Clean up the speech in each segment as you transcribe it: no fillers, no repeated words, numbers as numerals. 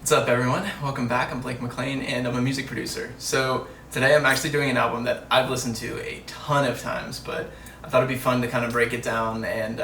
What's up, everyone? Welcome back. I'm McLain and I'm a music producer. So today I'm actually doing an album that I've listened to a ton of times, but I thought it'd be fun to kind of break it down and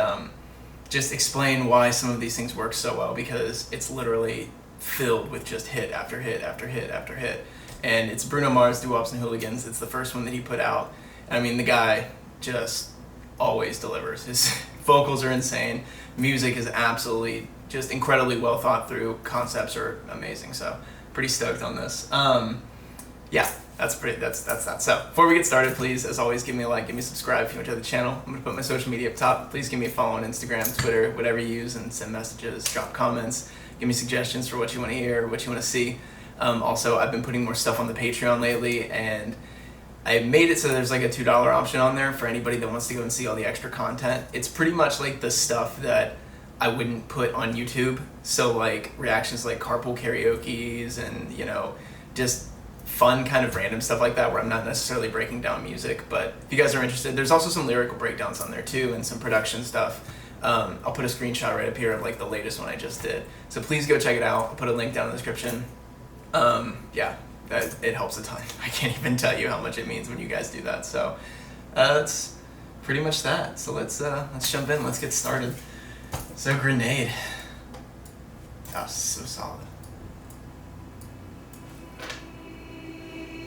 just explain why some of these things work so well, because it's literally filled with just hit after hit after hit after hit. And it's Bruno Mars, Doo-Wops, and Hooligans. It's the first one that he put out. And I mean, the guy just always delivers. His vocals are insane. Music is absolutely just incredibly well thought through. Concepts are amazing. So pretty stoked on this. Yeah, that's that. So before we get started, please, as always, give me a like, give me a subscribe if you enjoy the channel. I'm gonna put my social media up top. Please give me a follow on Instagram, Twitter, whatever you use, and send messages, drop comments, give me suggestions for what you want to hear, what you want to see. Also, I've been putting more stuff on the Patreon lately, and I made it so there's like a $2 option on there for anybody that wants to go and see all the extra content. It's pretty much like the stuff that I wouldn't put on YouTube. So like reactions like carpool karaoke's and, you know, just fun kind of random stuff like that where I'm not necessarily breaking down music. But if you guys are interested, there's also some lyrical breakdowns on there too and some production stuff. I'll put a screenshot right up here of like the latest one I just did. So please go check it out. I'll put a link down in the description. Yeah. It helps a ton. I can't even tell you how much it means when you guys do that. So that's pretty much that. So let's jump in. Let's get started. So Grenade. Oh, so solid.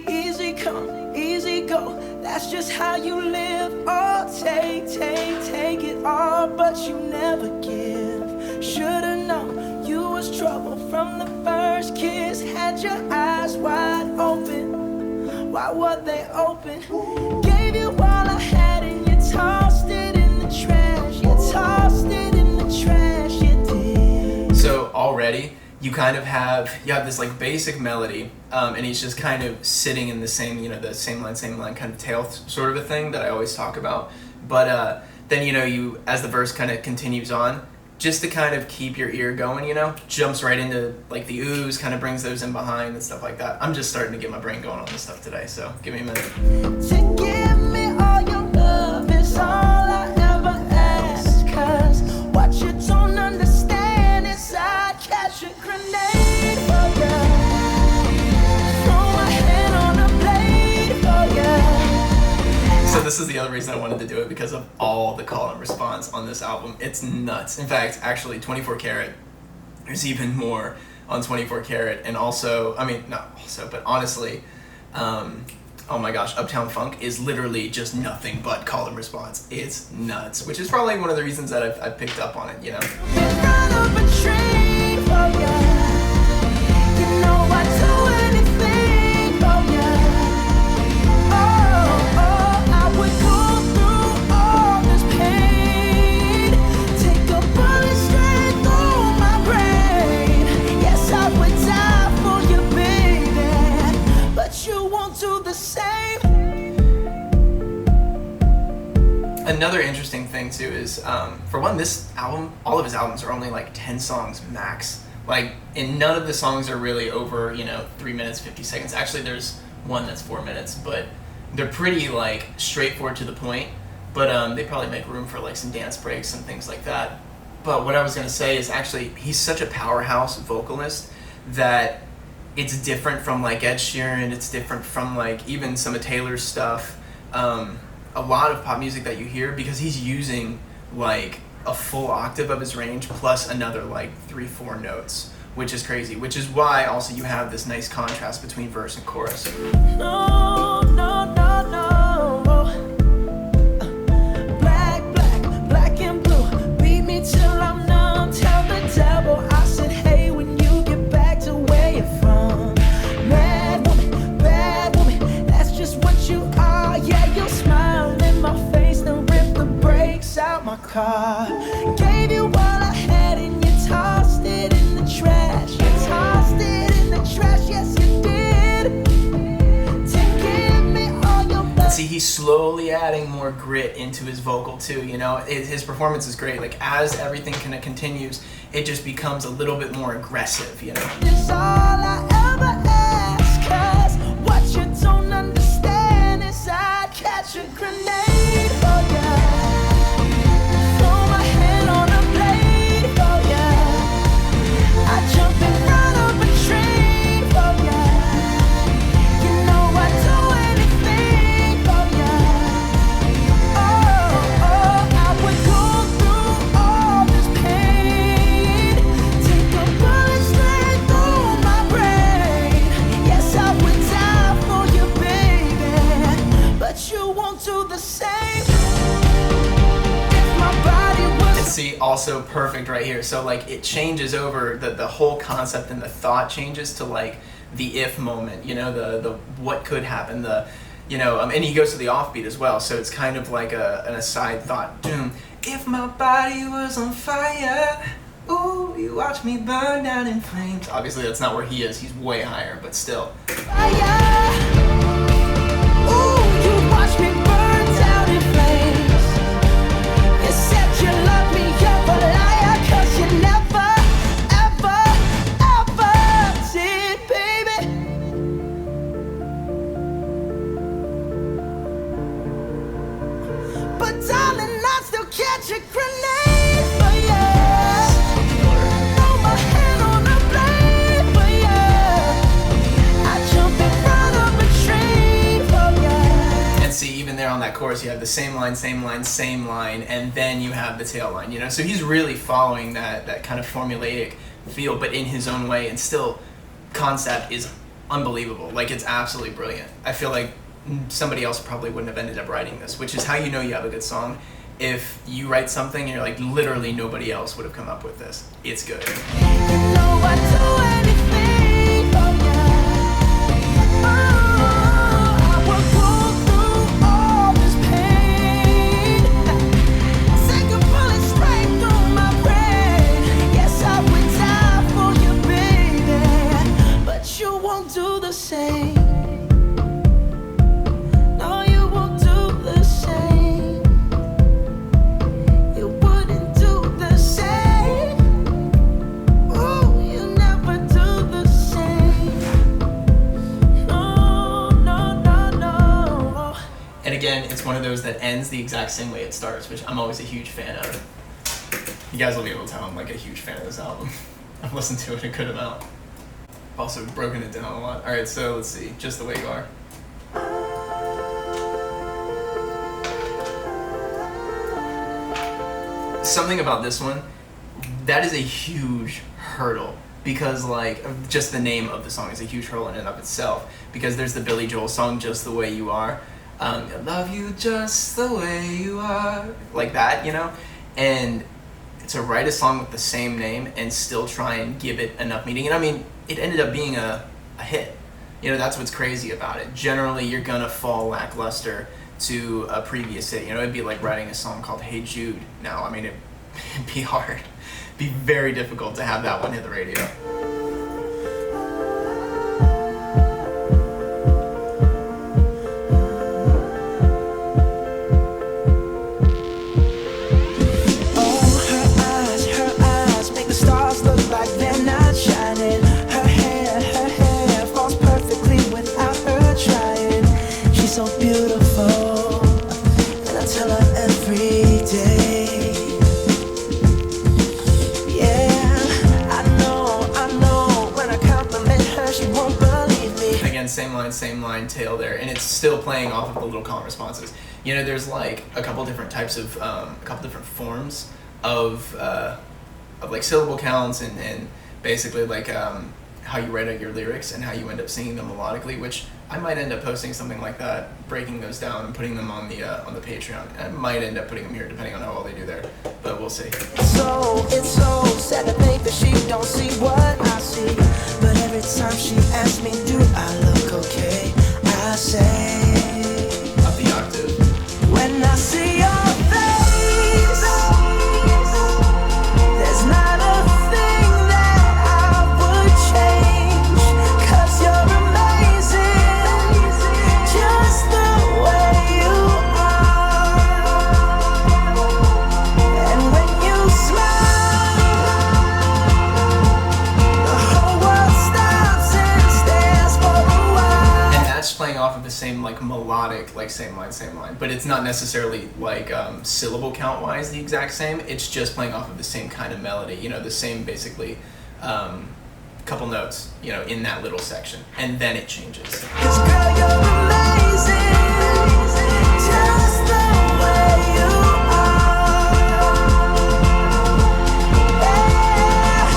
Easy come, easy go. That's just how you live. Oh, take it all, but you never give. Should've known you was trouble from the first kiss. Had your eyes wide open. Why were they open? Gave you all I had and you tossed it in the trash. You tossed it in the trash, you did. So already you kind of have this like basic melody, and he's just kind of sitting in the same, the same line kind of tail sort of a thing that I always talk about. But then you as the verse kind of continues on, just to kind of keep your ear going, jumps right into like the oohs, kind of brings those in behind and stuff like that. I'm just starting to get my brain going on this stuff today, so give me a minute. To give me all your love is all I ever ask, 'cause what you don't understand is I catch a grenade for ya. Throw a hand on a blade for ya. So this is the other reason I wanted to do it, because of all the call and response on this album. It's nuts. In fact, actually 24 Karat, there's even more on 24 Karat, and also, but honestly, oh my gosh, Uptown Funk is literally just nothing but call and response. It's nuts, which is probably one of the reasons that I've picked up on it, In front of a train for ya. You know I'd do anything for ya. Oh, I would go through all this pain. Take a bullet straight through my brain. Yes, I would die for you, baby, but you won't do the same. Another interesting thing too is, for one, this album, all of his albums are only like 10 songs max. And none of the songs are really over, 3 minutes, 50 seconds. Actually, there's one that's 4 minutes, but they're pretty like straightforward to the point. But they probably make room for like some dance breaks and things like that. But what I was gonna say is, actually, he's such a powerhouse vocalist that it's different from like Ed Sheeran. It's different from like even some of Taylor's stuff. A lot of pop music that you hear, because he's using like a full octave of his range plus another like 3-4 notes, which is crazy, which is why also you have this nice contrast between verse and chorus. No, no, no, no. Black and blue. Beat me till I'm numb. Tell the devil I said, hey, when you get back to where you're from. Mad woman, that's just what you are. Yeah, you'll smile in my face, then rip the brakes out my car. Gave you all I had and you tossed it in the trash. You tossed it in the trash, yes you did. To give me all your love. See, he's slowly adding more grit into his vocal too, his performance is great. Like as everything kind of continues, it just becomes a little bit more aggressive, It's all I ever ask, 'cause what you don't understand is I'd catch a grenade for ya. Throw my hand on a blade for ya. I jump in front of a train. right here. So like it changes over, the whole concept and the thought changes to like the if moment, you know, the what could happen, and he goes to the offbeat as well. So it's kind of like an aside thought. If my body was on fire, ooh, you watch me burn down in flames. Obviously that's not where he is, he's way higher, but still. Fire. Ooh, you watch me burn down in flames. You said you love me, you're a liar, 'cause you never, ever, ever did, baby. But darling, I still catch a grenade for you. Throw my hand on the blade for you. I jump in front of a train for you. And see, even there on that chorus, you have the same line, same line, same line, and then you have the tail line, you know? So he's really following that kind of formulaic feel, but in his own way, and still, concept is unbelievable. Like, it's absolutely brilliant. I feel like somebody else probably wouldn't have ended up writing this, which is how you know you have a good song. If you write something and you're like, literally nobody else would have come up with this. It's good. You know I'd do anything for you. Oh, I would go through all this pain. Take a bullet straight through my brain. Yes, I would die for you, baby, but you won't do the same. No, you won't do the same. You wouldn't do the same. Ooh, you never do the same. No, no, no, no. And again, it's one of those that ends the exact same way it starts, which I'm always a huge fan of. You guys will be able to tell I'm like a huge fan of this album. I've listened to it a good amount. Also broken it down a lot. Alright, so let's see. Just the Way You Are. Something about this one, that is a huge hurdle, because like just the name of the song is a huge hurdle in and of itself, because there's the Billy Joel song Just the Way You Are, I love you just the way you are, like that, you know. And to write a song with the same name and still try and give it enough meaning, and I mean it ended up being a hit, you know. That's what's crazy about it. Generally you're gonna fall lackluster to a previous hit, you know. It'd be like writing a song called Hey Jude now. I mean, it'd be hard, be very difficult to have that one hit the radio. Oh, her eyes make the stars look like they're not shining. Her hair falls perfectly without her trying. She's so beautiful, and I tell her every day. Yeah, I know, when I compliment her, she won't believe me. Again, same line, tail there, and it's still playing off of the little calm responses. You know, there's like a couple different types of, a couple different forms of like syllable counts and basically like how you write out your lyrics and how you end up singing them melodically, which I might end up posting something like that, breaking those down and putting them on the Patreon. I might end up putting them here depending on how well they do there, but we'll see. It's so sad to think that she don't see what I see. But every time she asks me, do I look okay? I say, Up the octave. when I see your face, there's not a thing that I would change. 'Cause you're amazing, just the way you are. And when you smile, the whole world stops and stares for a while. And that's playing off of the same like melodic, like same line, but it's not necessarily like syllable count wise the exact same. It's just playing off of the same kind of melody, you know, the same basically couple notes, you know, in that little section, and then it changes. 'Cause girl, you're amazing, just the way you are. Yeah.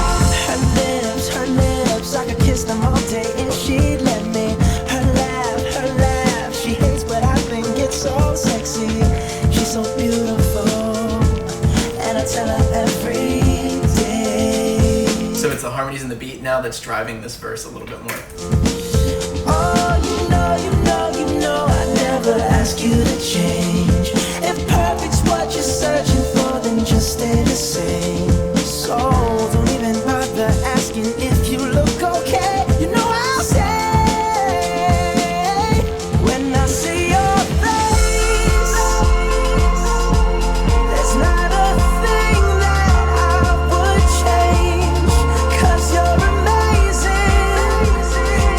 Her lips, I could kiss them all day and she'd let me. Her laugh, she hates but I think it's so sexy. She's so beautiful, and I tell her every So it's the harmonies and the beat now that's driving this verse a little bit more. Oh, you know, I never ask you to change. If perfect's what you're searching for, then just stay the same. So don't even bother asking if you look okay. You know I'll say, when I see your face, there's not a thing that I would change. 'Cause you're amazing,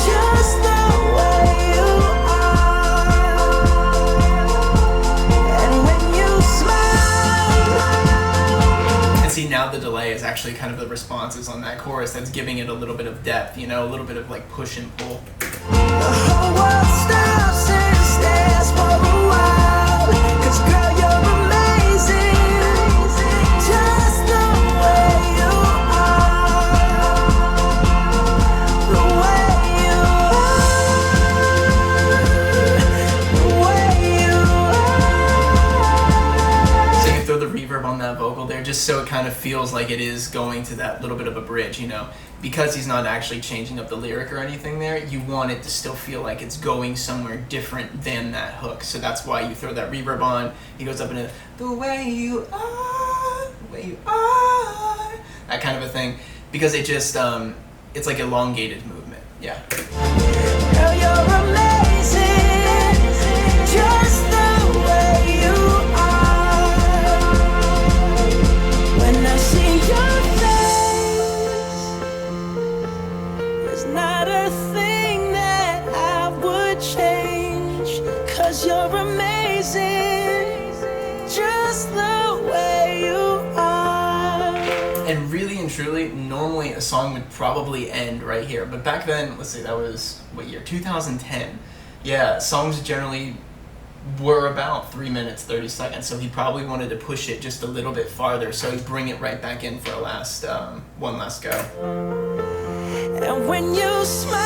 just the way you are. And when you smile. And see, now the delay is actually kind of the responses on that chorus that's giving it a little bit of depth, you know, a little bit of like push and pull. The whole world stops and stares for a while. 'Cause girl, you're amazing, just the way you are. The way you are. The way you are. So you throw the reverb on that vocal there just so it kind of feels like it is going to that little bit of a bridge, you know. Because he's not actually changing up the lyric or anything there, you want it to still feel like it's going somewhere different than that hook. So that's why you throw that reverb on. He goes up into the way you are, the way you are, that kind of a thing. Because it just, it's like elongated movement. Yeah. Girl, you're amazing, just the way you are. When I see your face, there's not a thing that I would change. 'Cause you're amazing, just the way you are. And really and truly, normally a song would probably end right here. But back then, let's see, that was, what year? 2010. Yeah, songs generally were about 3 minutes, 30 seconds. So he probably wanted to push it just a little bit farther. So he'd bring it right back in for a last, one last go. And when you smile,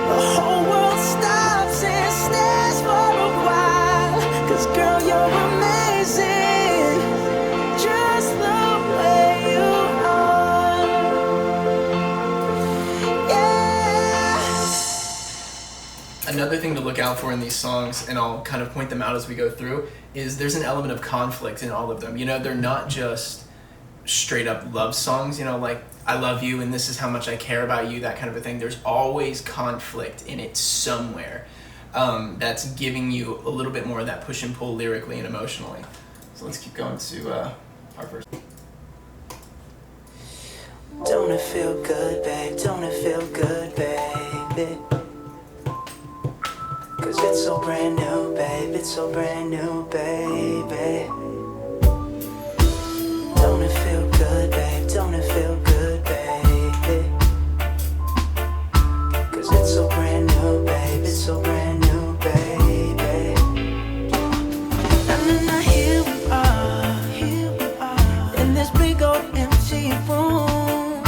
the whole world stops and stares for a while. 'Cause girl, you're amazing, just the way you are. Yeah. Another thing to look out for in these songs, and I'll kind of point them out as we go through, is there's an element of conflict in all of them. You know, they're not just straight up love songs, you know, like I love you and this is how much I care about you, that kind of a thing. There's always conflict in it somewhere, that's giving you a little bit more of that push and pull lyrically and emotionally. So let's keep going to our verse. Don't it feel good, babe? Don't it feel good, baby? 'Cause it's so brand new, babe. It's so brand new, baby. Don't it feel good, babe? Don't it feel good, baby? 'Cause it's so brand new, babe. It's so brand new, baby. And here we are, in this big old empty room,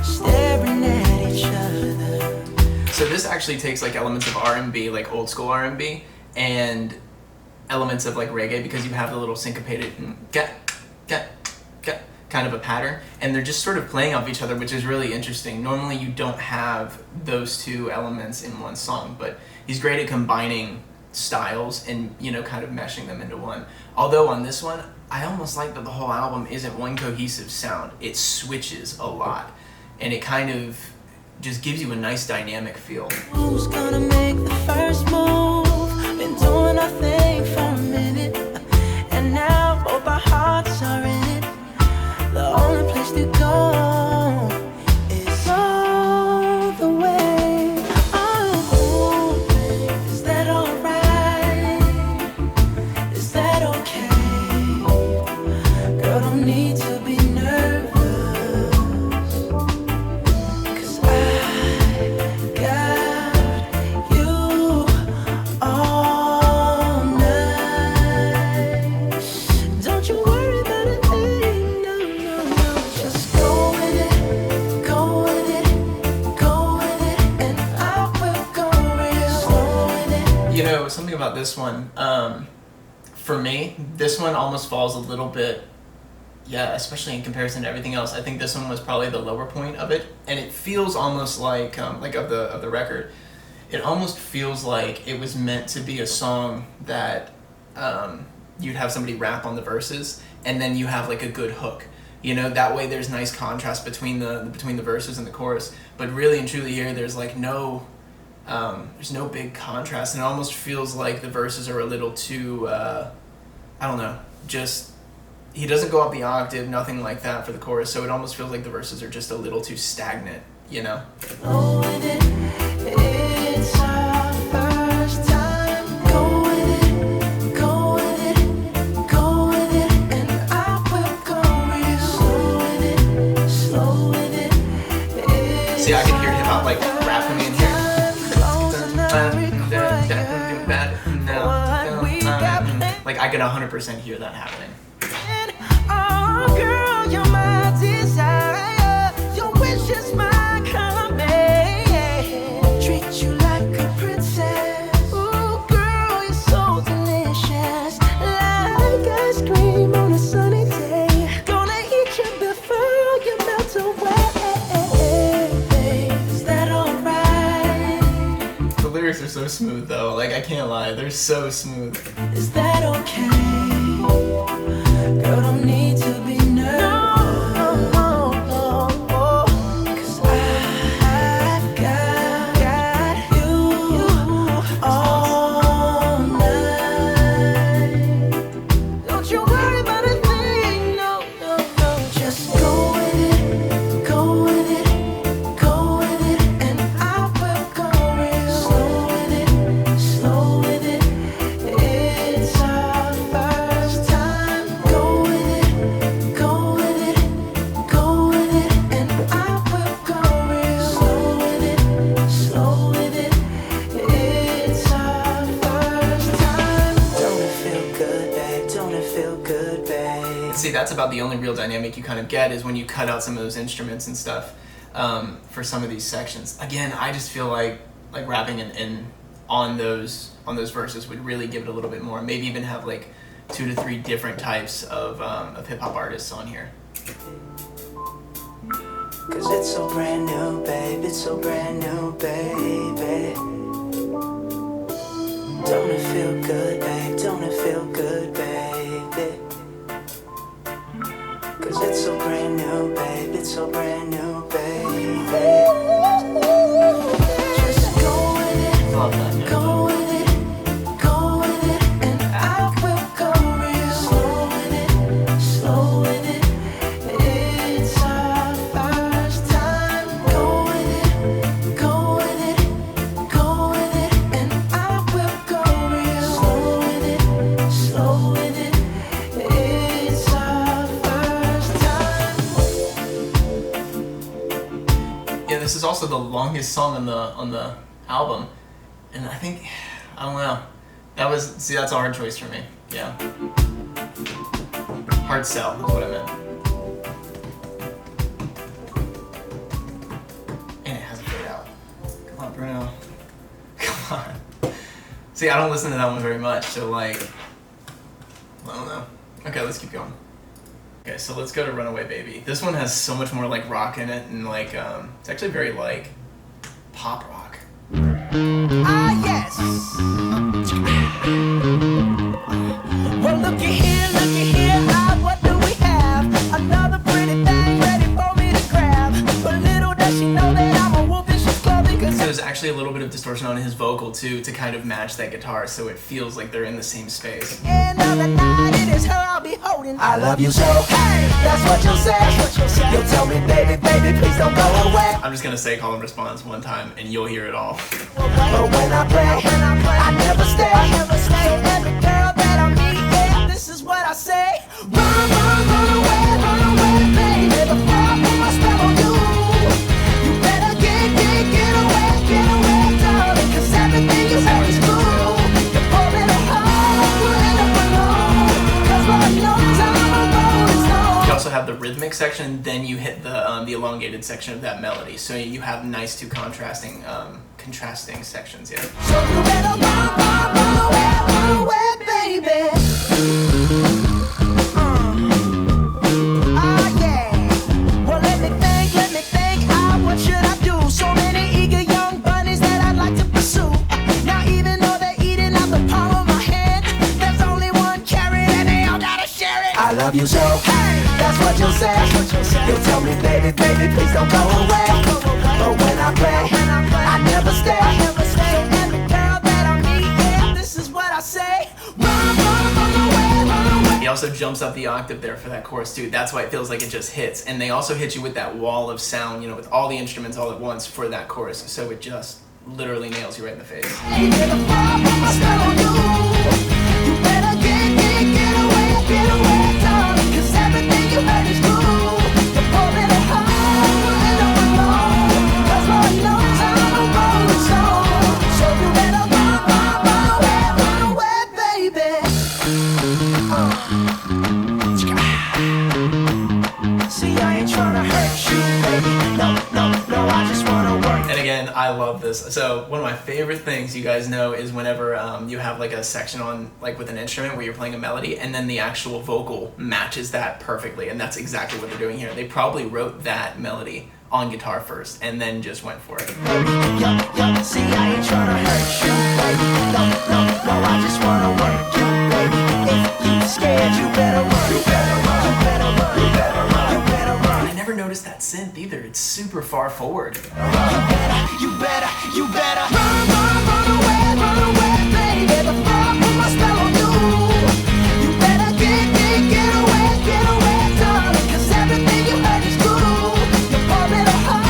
staring at each other. So this actually takes like elements of R&B, like old school R&B, and elements of like reggae, because you have the little syncopated get kind of a pattern, and they're just sort of playing off each other, which is really interesting. Normally you don't have those two elements in one song, but he's great at combining styles and, you know, kind of meshing them into one. Although on this one, I almost like that the whole album isn't one cohesive sound. It switches a lot, and it kind of just gives you a nice dynamic feel. Who's gonna make the first move? Been doing our thing for a minute, and now both our hearts are in it. The only place to go is all the way. Oh, is that alright? Is that okay? Girl, don't need to be nervous, 'cause I got you all night. Don't you worry about a thing, no. Just go with it, and I will go real slow with it. You know, something about this one, for me, this one almost falls a little bit, yeah, especially in comparison to everything else, I think this one was probably the lower point of it, and it feels almost like of the record, it almost feels like it was meant to be a song that you'd have somebody rap on the verses, and then you have like a good hook. You know, that way there's nice contrast between the verses and the chorus. But really and truly here, there's like there's no big contrast, and it almost feels like the verses are a little too, I don't know, just, he doesn't go up the octave, nothing like that for the chorus, so it almost feels like the verses are just a little too stagnant, you know? Go with it, it's our first time. Go with it, go with it, go with it, and I will go real slow with it. See, I can hear hip hop like rapping in here. Like I could 100% hear that happening. Oh, girl, you're my desire. Your wish is my command. Treat you like a princess. Ooh, girl, you're so delicious. Like ice cream on a sunny day. Gonna eat you before you melt away. Is that alright? The lyrics are so smooth though. Like I can't lie, they're so smooth. Is that okay? Girl, don't need to be nervous. No, 'cause I've got you all night. Don't you worry about a thing, no. Just go with it, go with it, go with it, and I will go real slow with it. It's our first time. Go with it, go with it, go with it, and I will go real slow with it. It's our first time. Don't it feel good, babe? Don't it feel good, babe? See, that's about the only real dynamic you kind of get is when you cut out some of those instruments and stuff for some of these sections. Again, I just feel like rapping in on those verses would really give it a little bit more. Maybe even have like 2 to 3 different types of hip hop artists on here. 'Cause it's so brand new, babe. It's so brand new, baby. Don't it feel good, babe? Don't it feel good, baby? 'Cause it's so brand new, babe. It's so brand new, baby. Just go with it, Love that. go with it, go with it, and I will go real slow with it. It's our first time. Go with it, go with it, go with it, and I will go real slow with it. It's our first time. Yeah, this is also the longest song on the album, and I think, I don't know, that's a hard choice for me. Yeah, hard sell is what I meant. And it has a fade out. Come on, Bruno. Come on. See, I don't listen to that one very much, so like, I don't know. Okay, let's keep going. Okay, so let's go to Runaway Baby. This one has so much more like rock in it, and like it's actually very like pop rock. Ah, yes. Well, looky here, ah, what do we have? Another pretty thing ready for me to grab. But little does she know that I'm a wolf in sheep's clothing. 'Cause There's actually a little bit of distortion on his vocal too to kind of match that guitar, so it feels like they're in the same space. end of the night, it is her I'll be holding. I love you so, hey, that's what you'll say. You'll tell me, baby, please don't go away. I'm just gonna say call and response one time, and you'll hear it all. But when I play, I never stay. So every girl that I meet, yeah, this is what I say. Run away, baby, before I put my spell on you. You better get away, darling, 'cause everything you say is cool. You're falling apart, pulling up alone, 'cause Lord knows I'm a rolling stone. You also have the rhythmic section, then you hit the elongated section of that melody, so you have nice two contrasting sections. Yeah. So you better run away, baby. you so. That's what you'll say. You'll tell me, baby, baby, please don't go away. But when I play, I never stay. So every girl that I meet, yeah, this is what I say. Run away. He also jumps up the octave there for that chorus too. That's why it feels like it just hits. And they also hit you with that wall of sound, you know, with all the instruments all at once for that chorus. So it just literally nails you right in the face. You better get away, darling, 'cause everything you heard is true. You're pulling it hard and I'm alone, 'cause Lord knows I'm a rolling stone. So you better run away, baby. See, I ain't tryna hurt you, baby. No, I just wanna work. And again, I love this. So one of my favorite things, you guys know, is whenever you have like a section on like with an instrument where you're playing a melody and then the actual vocal matches that perfectly, and that's exactly what they're doing here. They probably wrote that melody on guitar first and then just went for it. Yo, see, I ain't tryna hurt you, baby. No, I just wanna work you, baby. If you scared, you better run. You better run. You better run. You better run. You better run. I never noticed that synth either. It's super far forward. You better run away, baby. Before I put my spell on you. You better get away, darling, 'cause everything you heard is true. You're falling apart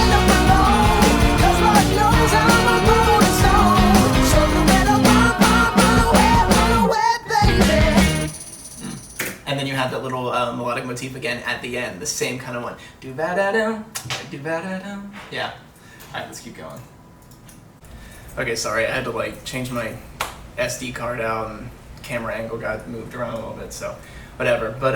and I'm alone, 'cause Lord knows I'm a rolling stone. So you better run away, baby. And then you have that little melodic motif again at the end, the same kind of one. Do-ba-da-dum, do-ba-da-dum. Yeah. Alright, let's keep going. Okay, sorry, I had to like change my SD card out and camera angle got moved around a little bit, so whatever. But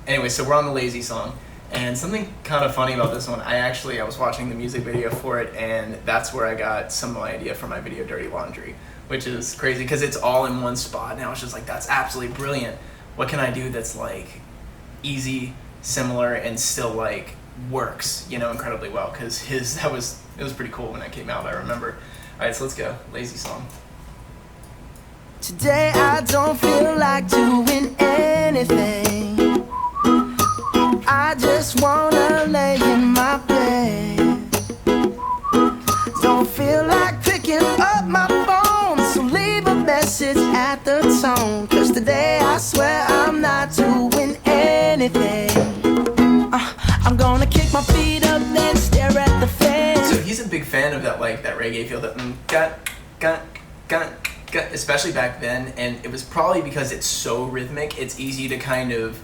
anyway, so we're on the Lazy song. And something kind of funny about this one, I was watching the music video for it, and that's where I got some of my idea for my video Dirty Laundry, which is crazy because it's all in one spot, and I was just like, that's absolutely brilliant. What can I do that's like easy, similar, and still like works, you know, incredibly well? Because it was pretty cool when that came out, I remember. All right, so let's go. Lazy song. Today I don't feel like doing anything. I just wanna lay in my bed. Don't feel like picking up my phone, so leave a message at the tone. 'Cause today I swear I'm not doing anything. I'm gonna kick my feet up, then stare at the fence. So he's a big fan of that, like that reggae feel, that got, especially back then, and it was probably because it's so rhythmic. It's easy to kind of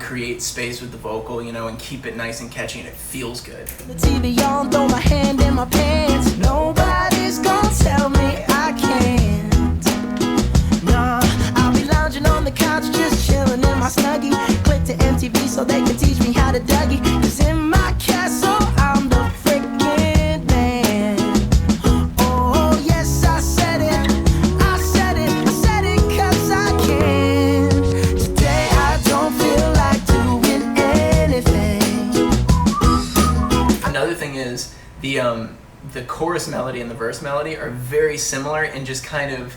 create space with the vocal, you know, and keep it nice and catchy, and it feels good. The TV on, throw my hand in my pants. Nobody's gonna tell me I can't. Nah, I'll be lounging on the couch, just chilling in my Snuggie. Click to MTV so they can teach me how to Dougie. 'Cause in my castle, I'm the freaking man. Oh, yes, I said it. I said it 'cause I can. Today I don't feel like doing anything. Another thing is the chorus melody and the verse melody are very similar and just kind of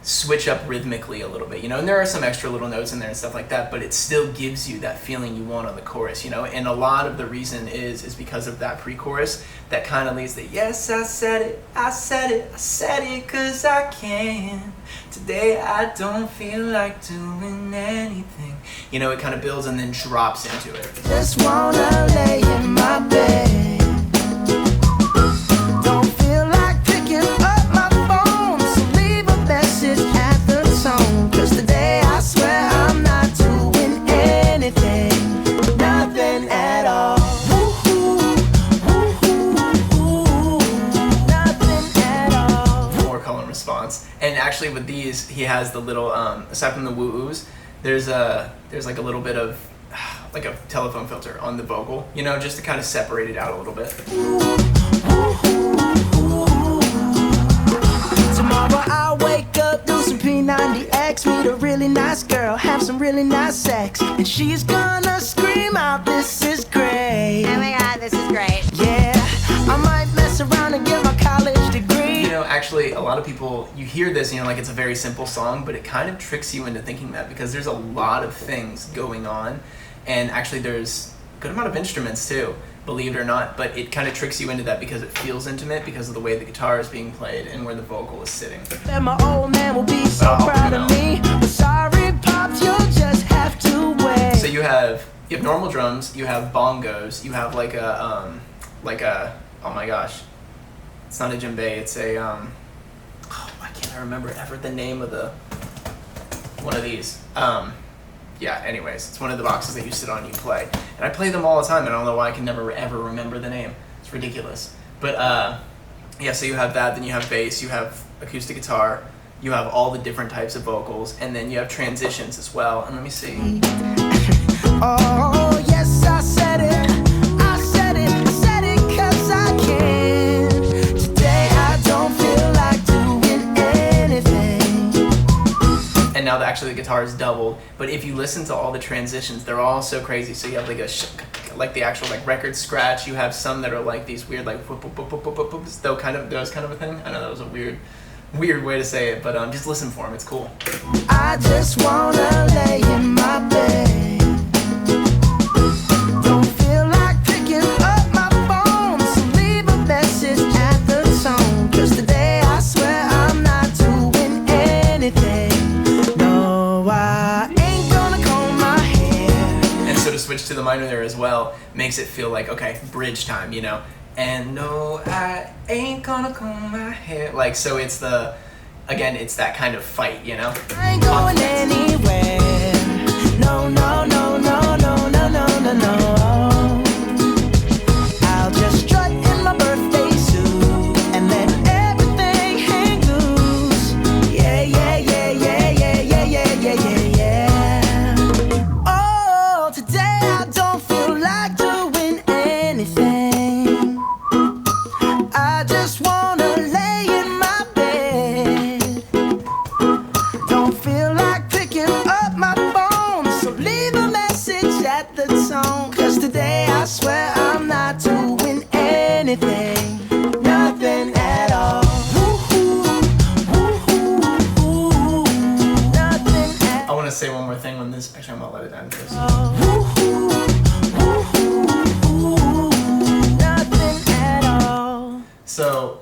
switch up rhythmically a little bit, you know, and there are some extra little notes in there and stuff like that, but it still gives you that feeling you want on the chorus, you know, and a lot of the reason is because of that pre-chorus that kind of leads to, yes, I said it 'cause I can. Today I don't feel like doing anything. You know, it kind of builds and then drops into it. Just wanna lay in my bed. Don't feel like picking up my phone, so leave a message at the tone. 'Cause today I swear I'm not doing anything. Nothing at all. Nothing at all. More color and response. And actually with these, he has the little, aside from the woo-oos, there's like a little bit of like a telephone filter on the vocal, you know, just to kind of separate it out a little bit. Tomorrow I'll wake up, do some P90X, meet a really nice girl, have some really nice sex, and she's gonna scream out, "This is great." Oh my god, this is great. Yeah, I might mess around and get my college degree. You know, actually actually, a lot of people, you hear this, like it's a very simple song, but it kind of tricks you into thinking that because there's a lot of things going on, and actually there's a good amount of instruments too, believe it or not, but it kind of tricks you into that because it feels intimate because of the way the guitar is being played and where the vocal is sitting. And my old man will be so proud of me. But sorry, Pops, you'll just have to wait. So you have normal drums, you have bongos, you have like a oh my gosh, it's not a djembe, it's a why can't I remember ever the name of one of these. Yeah, anyways, it's one of the boxes that you sit on and you play. And I play them all the time, and I don't know why I can never ever remember the name. It's ridiculous. But yeah, so you have that, then you have bass, you have acoustic guitar, you have all the different types of vocals, and then you have transitions as well. And let me see. Oh, yes, I said it. I said it 'cause I can. Today I don't feel like doing anything. And now actually the guitar is doubled, but if you listen to all the transitions, they're all so crazy. So you have like the actual like record scratch. You have some that are like these weird like whoop, whoop, whoop, whoop, whoop, whoop, those kind of a thing. I know that was a weird way to say it, but just listen for them. It's cool. I just wanna lay in my bed. Don't feel like picking up my phone, so leave a message at the tone. 'Cause today I swear I'm not doing anything. No, I ain't gonna comb my hair. And so to switch to the minor there as well makes it feel like, okay, bridge time, And no, I ain't gonna comb my hair. Like, so it's it's that kind of fight, I ain't going anywhere. No, no, no, no, no, no, no, no, no. I'll just strut in my birthday suit and let everything hang loose. Yeah, yeah, yeah, yeah, yeah, yeah, yeah, yeah, yeah, yeah. Oh, today I don't feel like doing anything. I just wanna lay in my bed. Don't feel like picking up my phone, so leave a message at the tone. 'Cause today I swear I'm not doing anything. Nothing at all. Nothing at I want to say one more thing on this. Actually, I'm gonna let it end first. Nothing at all. So,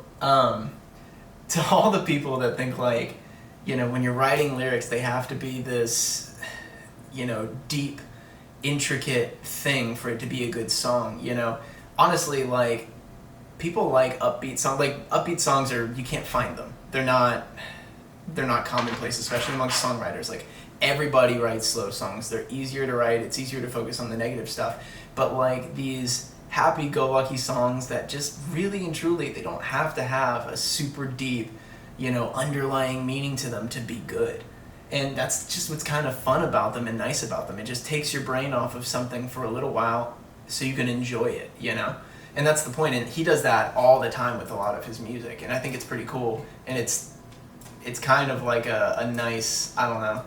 to all the people that think like, when you're writing lyrics, they have to be this, deep, intricate thing for it to be a good song, honestly, like, people like upbeat songs. Like, upbeat songs you can't find them. They're not commonplace, especially amongst songwriters. Like, everybody writes slow songs. They're easier to write. It's easier to focus on the negative stuff. But like these happy-go-lucky songs that just really and truly, they don't have to have a super deep, underlying meaning to them to be good. And that's just what's kind of fun about them and nice about them. It just takes your brain off of something for a little while so you can enjoy it, And that's the point. And he does that all the time with a lot of his music. And I think it's pretty cool. And it's kind of like a nice, I don't know,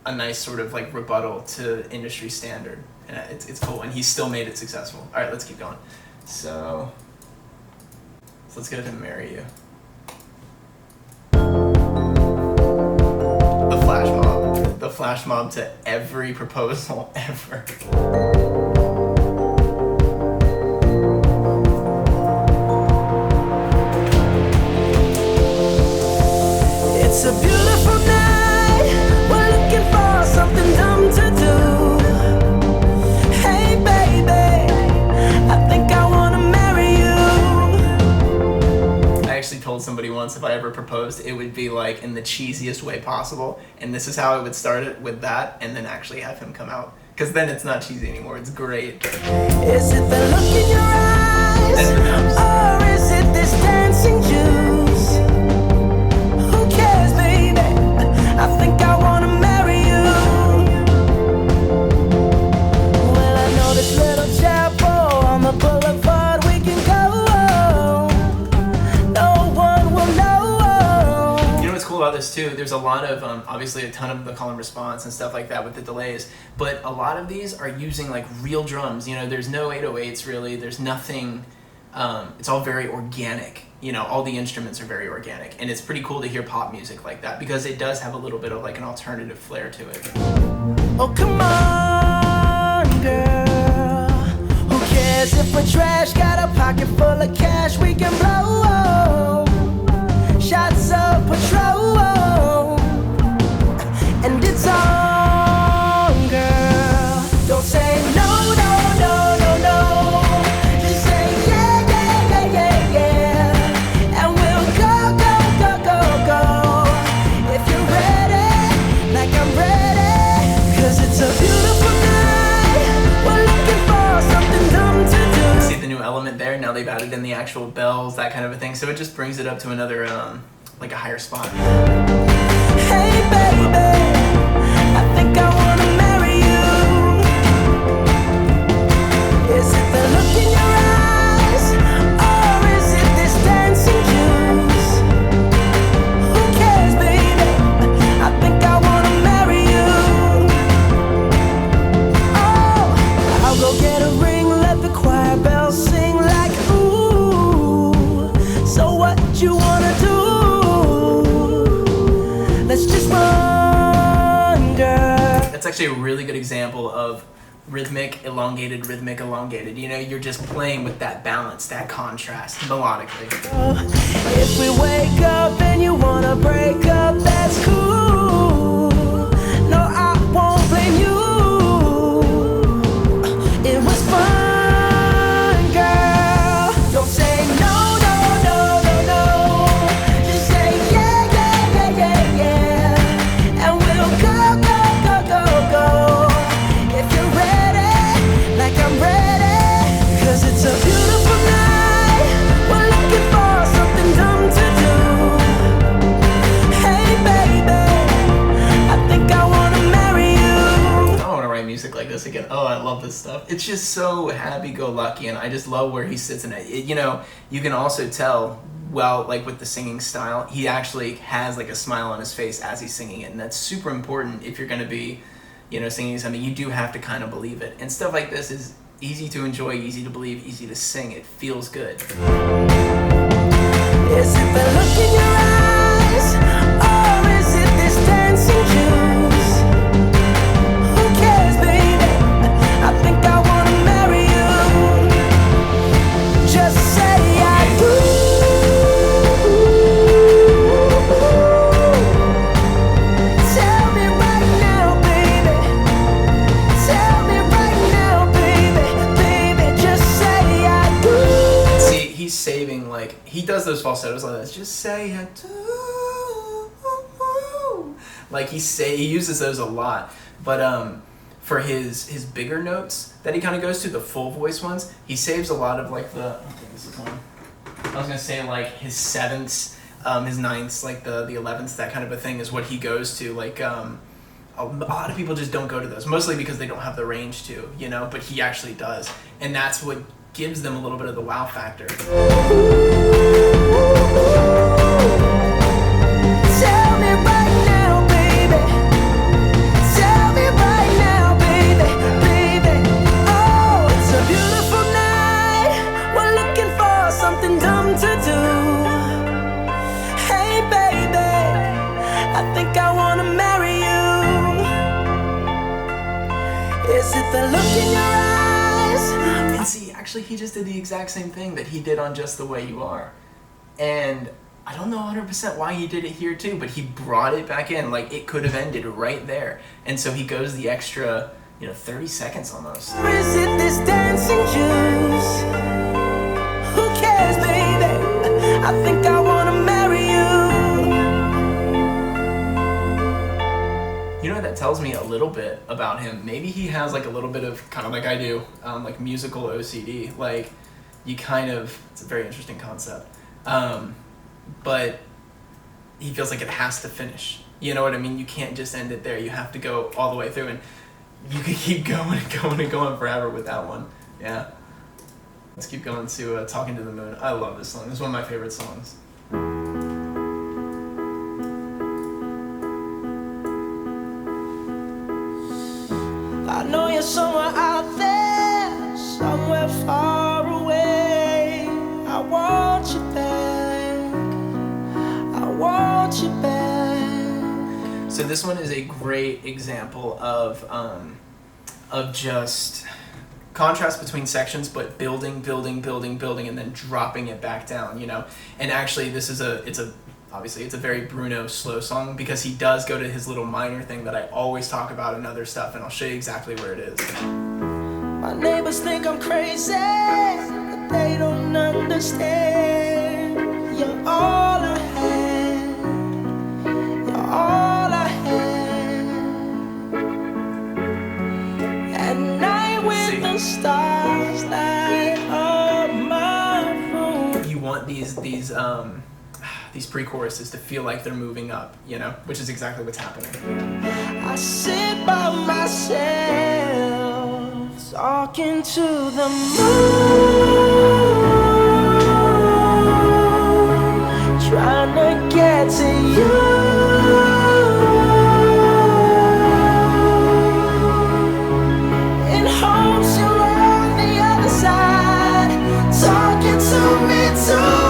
a nice sort of like rebuttal to industry standard. And it's cool. And he's still made it successful. All right, let's keep going. So let's go to Marry You. The flash mob to every proposal ever. It's a beautiful night. We're looking for something dumb to do. Hey baby, I think I wanna marry you. I actually told somebody once if I ever proposed, it would be like in the cheesiest way possible. And this is how I would start it, with that, and then actually have him come out. Because then it's not cheesy anymore, it's great. Is it the look in your eyes? Or is it this dancing juice? Who cares, baby? I think I wanna marry you. Well, I know this little chapel on the boulevard we can go. No one will know. You know what's cool about this too? There's a lot of, obviously a ton of the call and response and stuff like that with the delays, but a lot of these are using like real drums. There's no 808s really. There's nothing It's all very organic. You know, all the instruments are very organic, and it's pretty cool to hear pop music like that because it does have a little bit of like an alternative flair to it. Oh, come on, girl. Who cares if we're trash? Got a pocket full of cash we can blow. Shots of Patrol, and it's on, girl. Don't say no, no, no, no, no. Just say yeah, yeah, yeah, yeah, yeah. And we'll go, go, go, go, go. If you're ready, like I'm ready. 'Cause it's a beautiful night. We're looking for something dumb to do. See the new element there? Now they've added in the actual bells, that kind of a thing. So it just brings it up to another, like a higher spot. Hey baby, I think I wanna marry you. Is it the look in your eyes, or is it this dancing juice? Who cares, baby? I think I wanna marry you. Oh, I'll go get a ring, let the choir bells sing like ooh. So what you wanna do? Let's just run, girl. That's actually a really good example of rhythmic, elongated. You know, you're just playing with that balance, that contrast, melodically. If we wake up and you wanna break up, that's cool. No, I won't blame you. It was fun, girl. Don't say no, no, no, no, no. Just say yeah, yeah, yeah, yeah, yeah. And we'll go, go, go, go, go. If you're ready, like I'm ready. 'Cause it's a beautiful night. We're looking for something dumb to do. Hey baby, I think I wanna marry you. I want to write music like this again. Oh, I love this stuff. It's just so happy-go-lucky, and I just love where he sits in it. You know, you can also tell, well, like with the singing style, he actually has like a smile on his face as he's singing it, and that's super important if you're going to be, you know, singing something. You do have to kind of believe it, and stuff like this is easy to enjoy, easy to believe, easy to sing. It feels good. Is it the look in your eyes, or is it this dancing juice? Who cares, baby? I think I wanna marry you. Just say I do. Tell me right now, baby. Tell me right now, baby. Baby, just say I do. See, he's saving, like, he does those falsettos like this. Just say I do. Like, he uses those a lot. But for his bigger notes that he kind of goes to, the full voice ones, he saves a lot of, like, the, I think this is one. I was going to say, like, his sevenths, his ninths, like the 11ths, that kind of a thing is what he goes to. Like, a lot of people just don't go to those, mostly because they don't have the range to, you know, but he actually does. And that's what gives them a little bit of the wow factor. Tell me right now, baby. Tell me right now, baby, baby. Oh, it's a beautiful night. We're looking for something dumb to do. Hey, baby, I think I wanna marry you. Is it the look in your eyes? And see, actually, he just did the exact same thing that he did on Just the Way You Are. And I don't know 100% why he did it here too, but he brought it back in. Like, it could have ended right there. And so he goes the extra, 30 seconds almost. Or is it this dancing juice? Who cares, baby? I think I wanna marry you. You know, that tells me a little bit about him. Maybe he has like a little bit of, kind of like I do, like musical OCD. Like, you kind of, it's a very interesting concept. But he feels like it has to finish. You know what I mean? You can't just end it there. You have to go all the way through, and you can keep going and going and going forever with that one. Yeah. Let's keep going to Talking to the Moon. I love this song. This is one of my favorite songs. I know you're somewhere out there, somewhere far away. So this one is a great example of just contrast between sections, but building, and then dropping it back down, you know. And actually, this is obviously it's a very Bruno slow song, because he does go to his little minor thing that I always talk about in other stuff, and I'll show you exactly where it is. My neighbors think I'm crazy, but they don't understand. You're all I had. You're all I had. At night when the stars light up my room. You want these pre-choruses to feel like they're moving up, you know, which is exactly what's happening. I sit by myself, talking to the moon, trying to get to you. In hopes you're on the other side, talking to me too.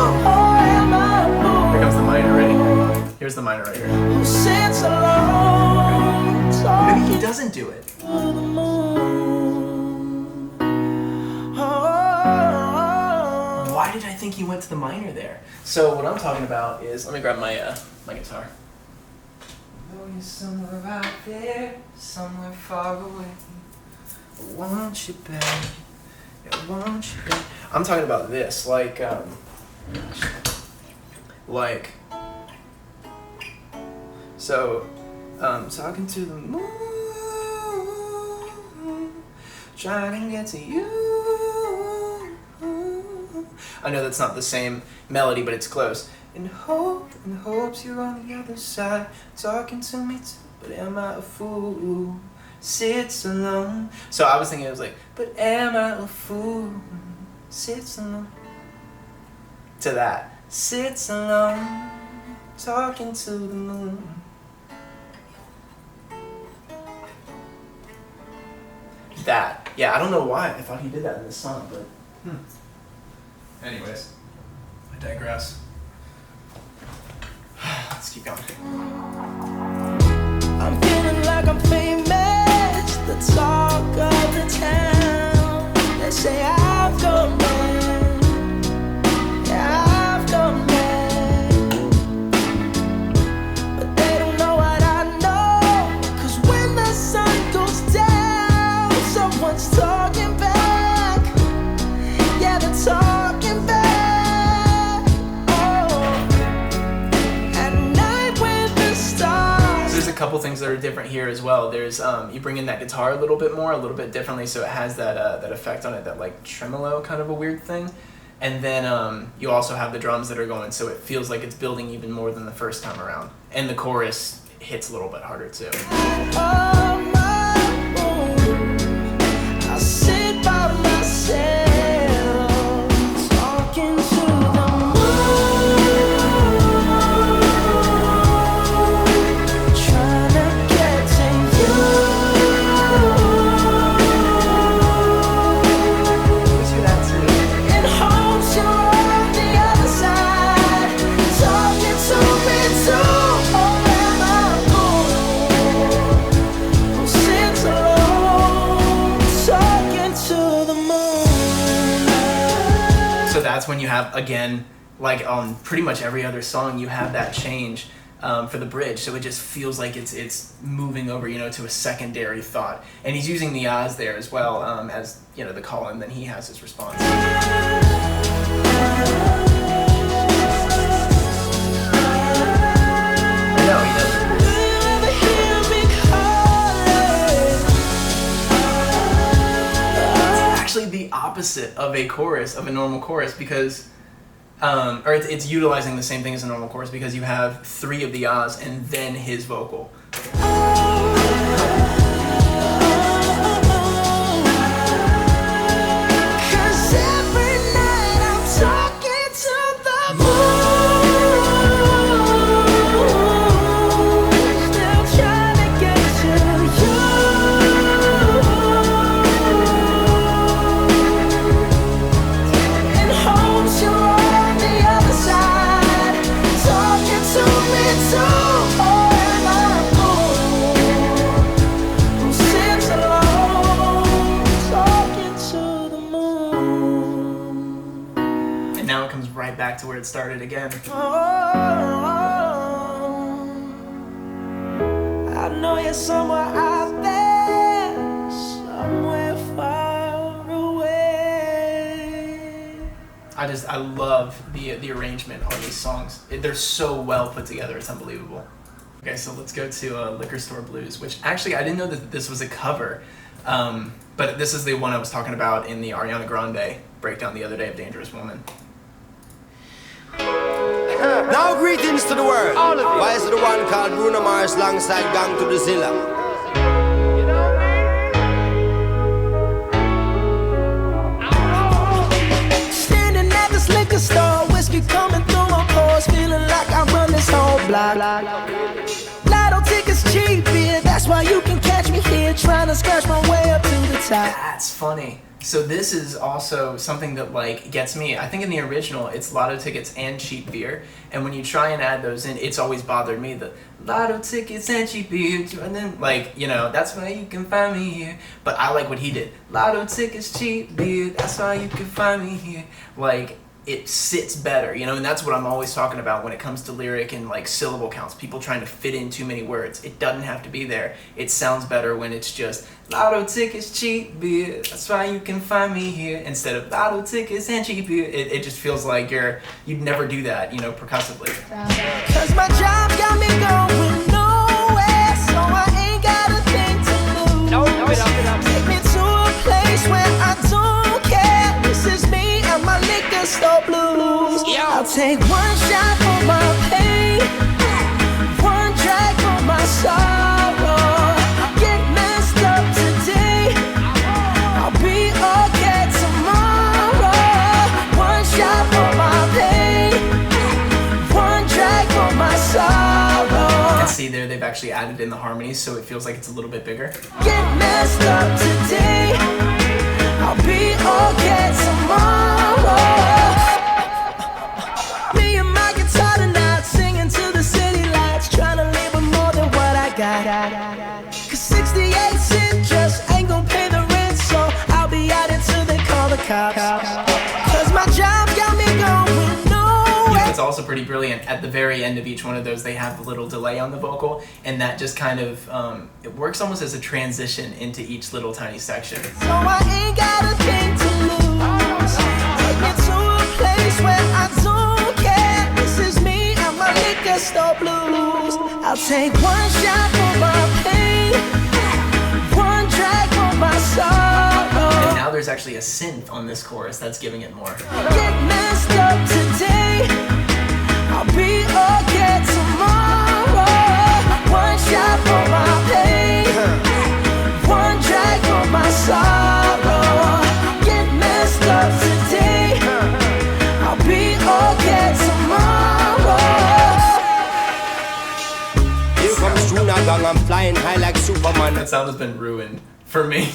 Here's the minor right here. Who sits alone, Maybe he doesn't do it. to the moon. Why did I think he went to the minor there? So what I'm talking about is, let me grab my my guitar. Know you're somewhere out there, somewhere far away. I want you back. I want you back. I'm talking about this, like. So, talking to the moon, trying to get to you. I know that's not the same melody, but it's close. In hopes you're on the other side, talking to me too, but am I a fool who sits alone? So I was thinking, it was like, but am I a fool who sits alone? To that, sits alone, talking to the moon. That. Yeah, I don't know why I thought he did that in this song, but anyways, I digress. Let's keep going. I'm feeling like I'm famous, the talk of the town. They say I've gone mad, yeah, I've gone mad. But they don't know what I know, 'cause when the sun goes down, someone's talking back. Yeah, they're talking back. Oh, at night with the stars. There's a couple things that are different here as well. There's you bring in that guitar a little bit more, a little bit differently, so it has that that effect on it, that like tremolo kind of a weird thing. And then you also have the drums that are going, so it feels like it's building even more than the first time around. And the chorus hits a little bit harder too. Oh, my room, I sit by myself, talking to the moon, trying to get to you. Let's do that too. In hopes you're on the other side, talking to me too. Oh, am I a fool who sits alone, talking to the moon? So that's when you have, again, like on pretty much every other song, you have that change for the bridge. So it just feels like it's moving over, you know, to a secondary thought. And he's using the ahs there as well, as, you know, the call, and then he has his response. I know, he does. Do you ever hear me calling? It's actually the opposite of a chorus, of a normal chorus, because or it's utilizing the same thing as a normal chorus, because you have 3 of the ahs and then his vocal. Cause every night I'm talking to the moon, still trying to get to you. In hopes you're on the other side, talking to me too. Oh, am I a fool right back to where it started again. I know you're somewhere out there, somewhere far away. I love the arrangement on these songs. They're so well put together, it's unbelievable. Okay, so let's go to Liquor Store Blues, which actually I didn't know that this was a cover, but this is the one I was talking about in the Ariana Grande breakdown the other day of Dangerous Woman. Now greetings to the world. Why is it the one called Bruno Mars alongside Gang to the Zilla? Standing at this liquor store, whiskey coming through my pores, feeling like I run this whole block. Lotto tickets cheap, yeah, that's why you can catch me here, trying to scratch my way up to the top. That's funny. So this is also something that like gets me. I think in the original it's lotto tickets and cheap beer, and when you try and add those in, it's always bothered me, the lotto tickets and cheap beer, and then like, you know, that's why you can find me here. But I like what he did. Lotto tickets, cheap beer, that's why you can find me here. Like, it sits better, you know, and that's what I'm always talking about when it comes to lyric and like syllable counts, people trying to fit in too many words. It doesn't have to be there. It sounds better when it's just lotto tickets, cheap beer, that's why you can find me here, instead of lotto tickets and cheap beer. It just feels like you'd never do that, you know, percussively. Cause my job got me going nowhere, so I ain't got a thing to lose. Take me to a place where I don't care. This is me and my liquor store blues. I'll take one shot for my pain, one drag for my sorrow. Get messed up today, I'll be okay tomorrow. One shot for my pain, one drag for my sorrow. And see there, they've actually added in the harmonies, so it feels like it's a little bit bigger. Get messed up today, I'll be okay tomorrow. Me and my guitar tonight, singing to the city lights, trying to live with more than what I got. Cause 68 cents just ain't gonna pay the rent, so I'll be out until they call the cops. Cause my job got me going nowhere. It's also pretty brilliant. At the very end of each one of those, they have a little delay on the vocal, and that just kind of, it works almost as a transition into each little tiny section. So I ain't got a thing to lose. Take me to a place where I don't care. This is me and my liquor store blues. I'll take one shot for my pain, one drag for my sorrow. And now there's actually a synth on this chorus that's giving it more. Get messed up today, I'll be okay tomorrow. One shot for my pain, one drag for my sorrow. Get messed up today, I'll be okay tomorrow. Here comes Juna Gang, I'm flying high like Superman. That sound has been ruined for me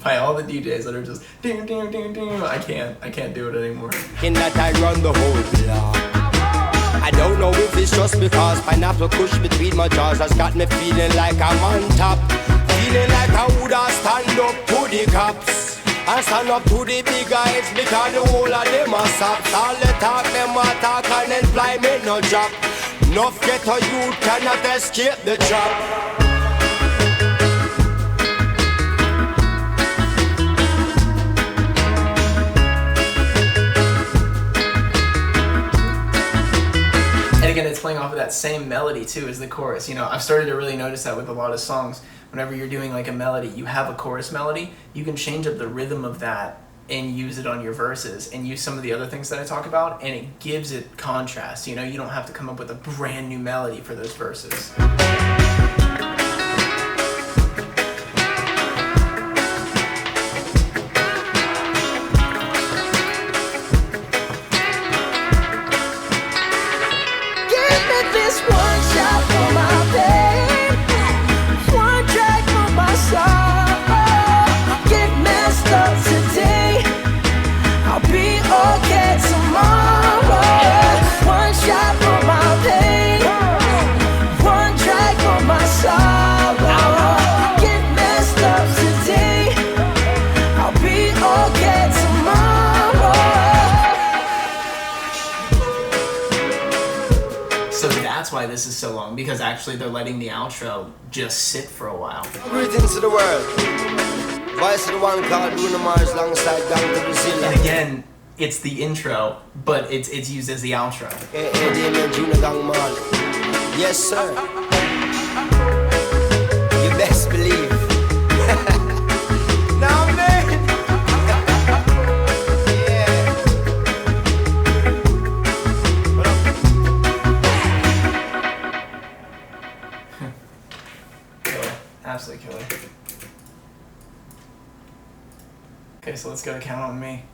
by all the DJs that are just ding ding ding ding. I can't do it anymore. In that I run the whole block. I don't know if it's just because pineapple kush between my jaws has got me feeling like I'm on top. Feeling like I woulda stand up to the cops and stand up to the big guys, because the whole of them are sops. All the talk, them a talk, and employment no job. Enough ghetto youth cannot escape the trap. And again, it's playing off of that same melody too as the chorus. You know, I've started to really notice that with a lot of songs. Whenever you're doing like a melody, you have a chorus melody, you can change up the rhythm of that and use it on your verses and use some of the other things that I talk about, and it gives it contrast. You know, you don't have to come up with a brand new melody for those verses. One shot for my pain, one drag for my why this is so long, because actually they're letting the outro just sit for a while. Greetings to the world. Voice of the one called Bruno Mars alongside down to Brazil. And again, it's the intro, but it's used as the outro. Yes, sir. You best believe. Now, man. Yeah. Killer. Absolutely killer. Okay, so let's go to Count on Me.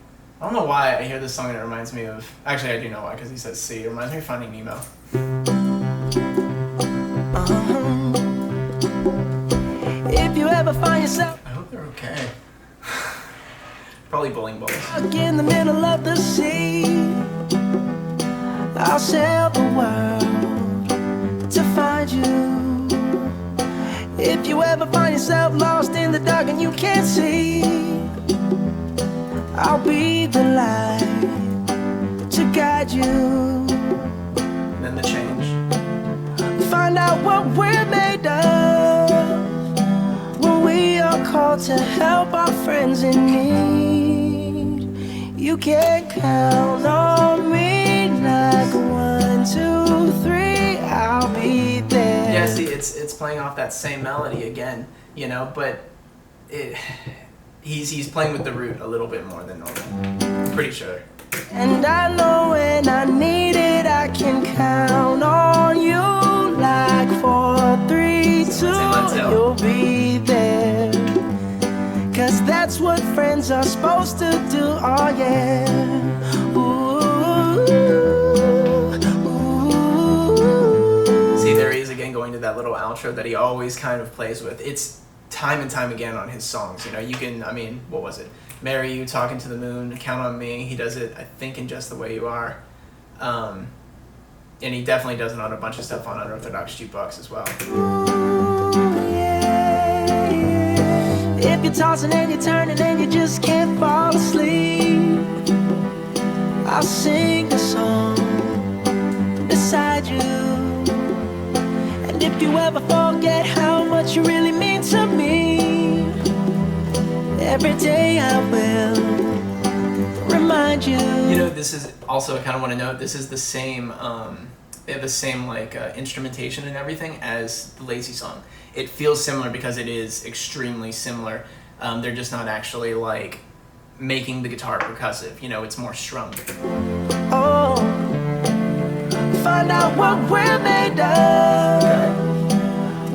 I don't know why I hear this song and it reminds me of... Actually, I do know why, because he says C. It reminds me of Finding Nemo. If you ever find yourself I hope they're okay. Probably bowling balls. stuck in the middle of the sea, I'll sail the world to find you. If you ever find yourself lost in the dark and you can't see, I'll be the light to guide you. And then the change. Find out what we're made of when we are called to help our friends in need. You can count on me like 1, 2, 3, I'll be there. Yeah, see, it's playing off that same melody again, you know, but he's playing with the root a little bit more than normal. I'm pretty sure. And I know when I need it, I can count on you like 4, 3, 2, you'll be there. 'Cause that's what friends are supposed to do, oh yeah. Ooh, ooh. See, there he is again going to that little outro that he always kind of plays with. It's time and time again on his songs, you know, you can, I mean, what was it? Marry You, Talking to the Moon, Count on Me. He does it, I think, in Just the Way You Are. And he definitely does it on a bunch of stuff on Unorthodox Jukebox as well. If you're tossing and you're turning and you just can't fall asleep, I'll sing a song beside you. And if you ever forget how much you really mean to me, every day I will remind you. You know, this is also, I kind of want to note, this is the same, they have the same like instrumentation and everything as the Lazy song. It feels similar because it is extremely similar. They're just not actually like making the guitar percussive, you know, it's more strummed. Oh, find out what we're made of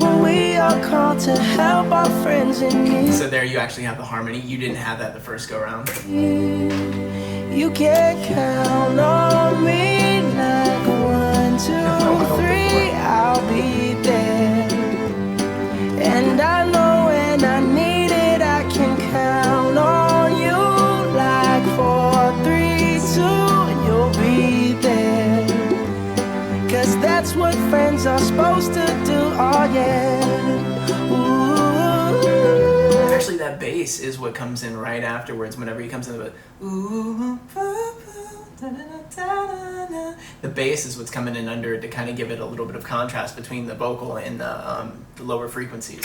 when we are called to help our friends in need. So there you actually have the harmony. You didn't have that the first go round. You can count on me like 1, 2, 3, I'll be there. And I know when I need it, I can count on you like 4, 3, 2, and you'll be there. 'Cause that's what friends are supposed to do, oh yeah. Ooh. Actually, that bass is what comes in right afterwards whenever he comes in with ooh, the bass is what's coming in under it to kind of give it a little bit of contrast between the vocal and the lower frequencies.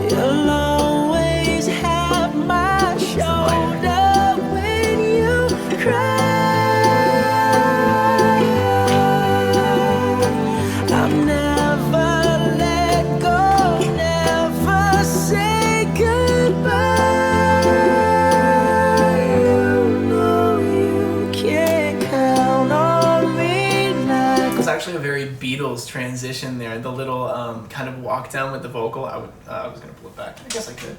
You'll always have my shoulder when you cry. I'll never let go, never say goodbye. You know you can't count on me like. It was actually a very Beatles transition there. The little kind of walk down with the vocal. I was gonna pull it back. I guess I could.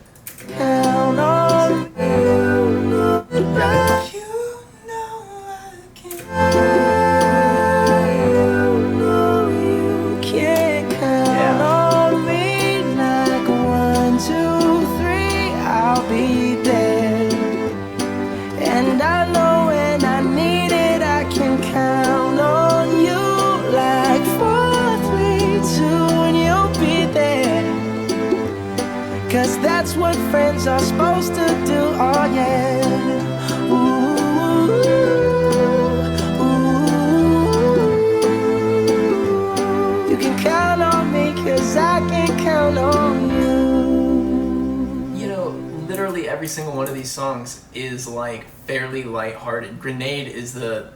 Count on you, know that You know I can. you know you can't count on me like 1, 2, 3, I'll be there. And I know when I need it, I can count on you like 4, 3, 2, and you'll be there. 'Cause that's what friends are supposed to do, oh yeah. Ooh. You can count on me, 'cause I can count on you. You know, literally every single one of these songs is like fairly lighthearted. Grenade is the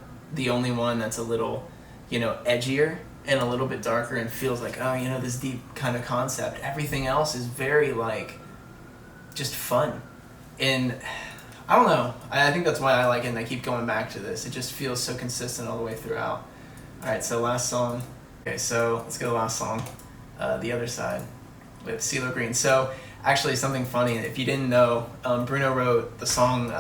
only one that's a little, you know, edgier and a little bit darker and feels like, oh, you know, this deep kind of concept. Everything else is very like just fun. And I don't know, I think that's why I like it, and I keep going back to this. It just feels so consistent all the way throughout. Alright, so last song. Okay, so let's go to the last song, The Other Side, with CeeLo Green. So actually something funny, if you didn't know, Bruno wrote the song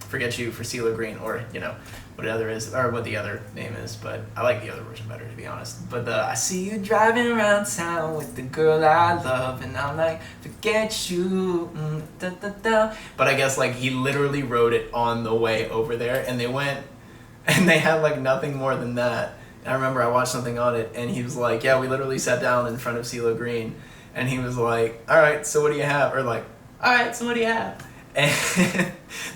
Forget You for CeeLo Green, or, you know, what the other name is, but I like the other version better, to be honest. But I see you driving around town with the girl I love, and I'm like, forget you, da, da, da. But I guess like he literally wrote it on the way over there, and they went, and they had like nothing more than that. And I remember I watched something on it, and he was like, yeah, we literally sat down in front of CeeLo Green, and he was like, all right, so what do you have? Or like, all right, so what do you have? And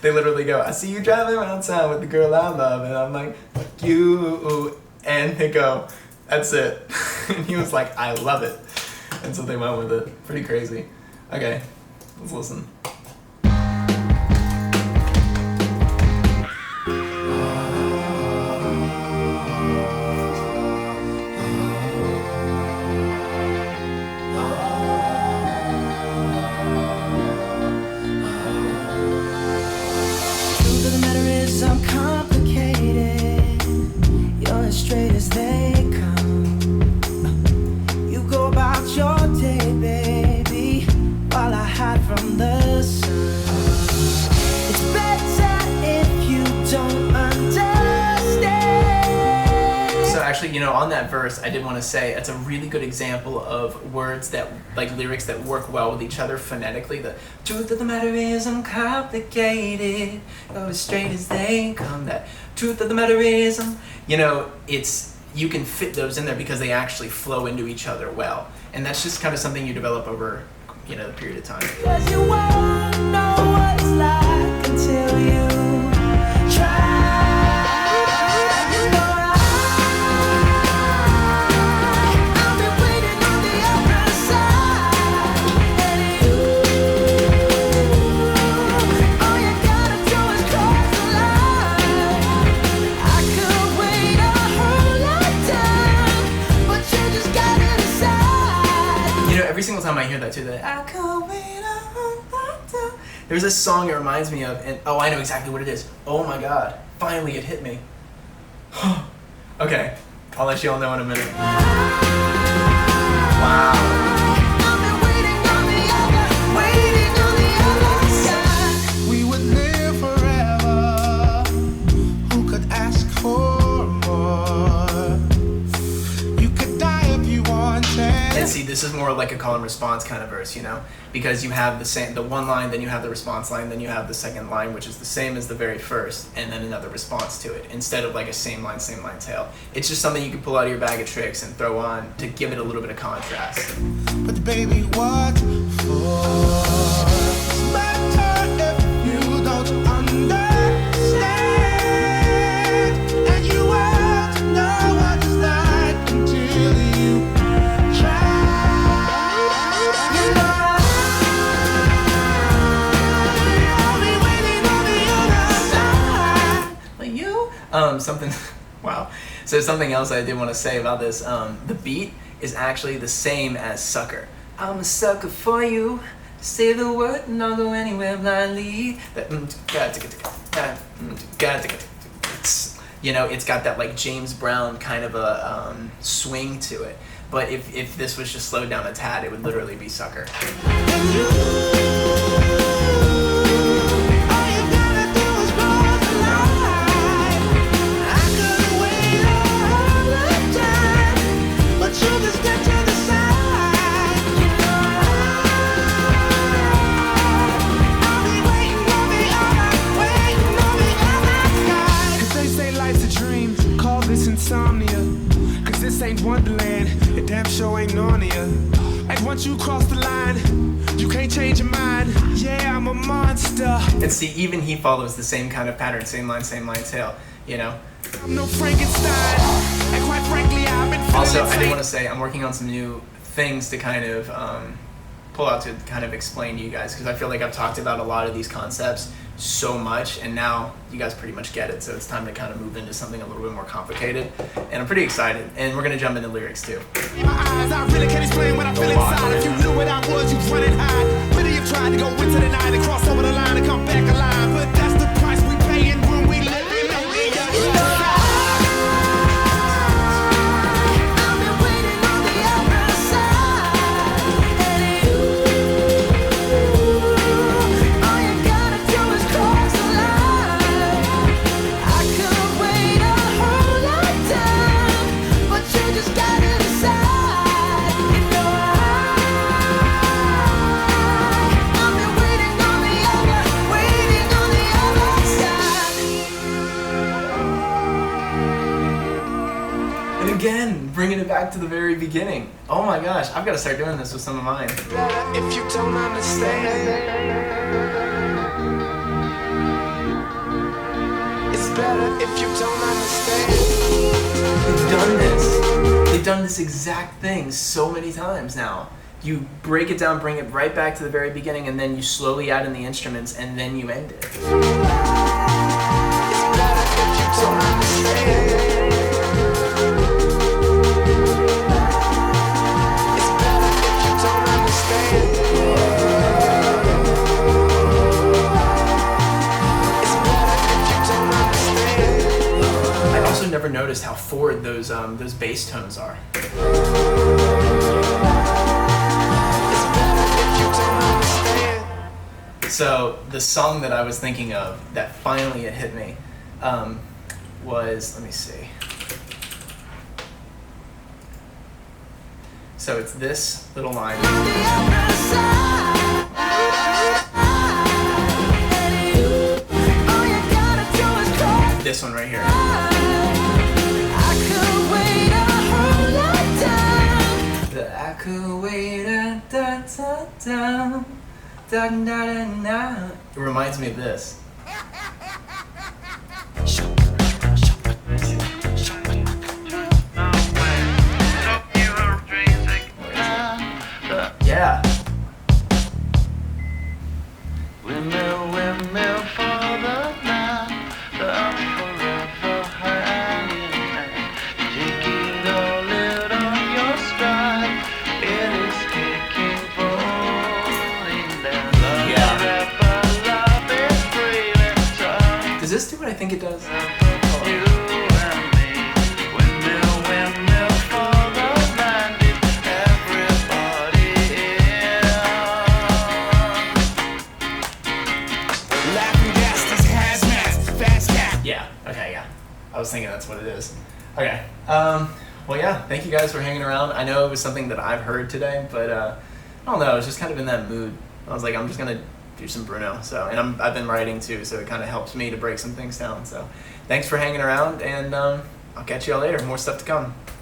they literally go, I see you driving around town with the girl I love, and I'm like, fuck you. And they go, that's it. And he was like, I love it. And so they went with it. Pretty crazy. Okay, let's listen. You know, on that verse, I did want to say it's a really good example of words that, like lyrics that work well with each other phonetically. The truth of the matter is I'm complicated, go as straight as they come. That truth of the matter is you know, it's, you can fit those in there because they actually flow into each other well. And that's just kind of something you develop over, you know, the period of time. 'Cause you won't know what it's like until you try. Every single time I hear that too, I could wait on. There's this song it reminds me of, and oh, I know exactly what it is. Oh my god, finally it hit me. Okay, I'll let you all know in a minute. Wow. We would live forever. Who could ask for more? You could die if you wanted. And see, this is more like a call and response kind of verse, you know, because you have the one line, then you have the response line, then you have the second line, which is the same as the very first, and then another response to it, instead of like a same line tail. It's just something you can pull out of your bag of tricks and throw on to give it a little bit of contrast. But baby, what for? It's better if you don't understand, and you won't know what it's like until you try. You know I'll be waiting on the other side. Like you? Something, wow. So something else I did want to say about this, the beat is actually the same as Sucker. I'm a sucker for you, say the word and I'll go anywhere blindly. That, you know, it's got that like James Brown kind of a swing to it. But if this was just slowed down a tad, it would literally be Sucker. Cause this ain't Wonderland, it damn sure ain't Narnia. And once you cross the line, You can't change your mind. Yeah, I'm a monster. And see, even he follows the same kind of pattern, same line, tail, you know? I'm no Frankenstein. And quite frankly, I've been feeling Also, I insane. do want to say I'm working on some new things to kind of pull out to kind of explain to you guys, because I feel like I've talked about a lot of these concepts so much, and now you guys pretty much get it, so it's time to kind of move into something a little bit more complicated, and I'm pretty excited, and we're going to jump into lyrics too. In my eyes, I really can't explain what I feel inside. If you knew what I was, you'd run and hide. Many have tried to go into the night and cross over the line and come back alive, but that's the price we paying when we live in the Again, bringing it back to the very beginning. Oh my gosh, I've got to start doing this with some of mine. If you don't understand, it's better if you don't understand. They've done this. They've done this exact thing so many times now. You break it down, bring it right back to the very beginning, and then you slowly add in the instruments, and then you end it. It's better if you don't understand. Never noticed how forward those bass tones are. So the song that I was thinking of that finally it hit me was, let me see. So it's this little line. This one right here. I could wait da da da da da da da. It reminds me of this. Yeah. Does this do what I think it does? Yeah, okay, yeah. I was thinking that's what it is. Okay. Well, yeah, thank you guys for hanging around. I know it was something that I've heard today, but I don't know, I was just kind of in that mood. I was like, I'm just going to do some Bruno. So, and I've been writing too, so it kind of helps me to break some things down. So thanks for hanging around, and I'll catch you all later. More stuff to come.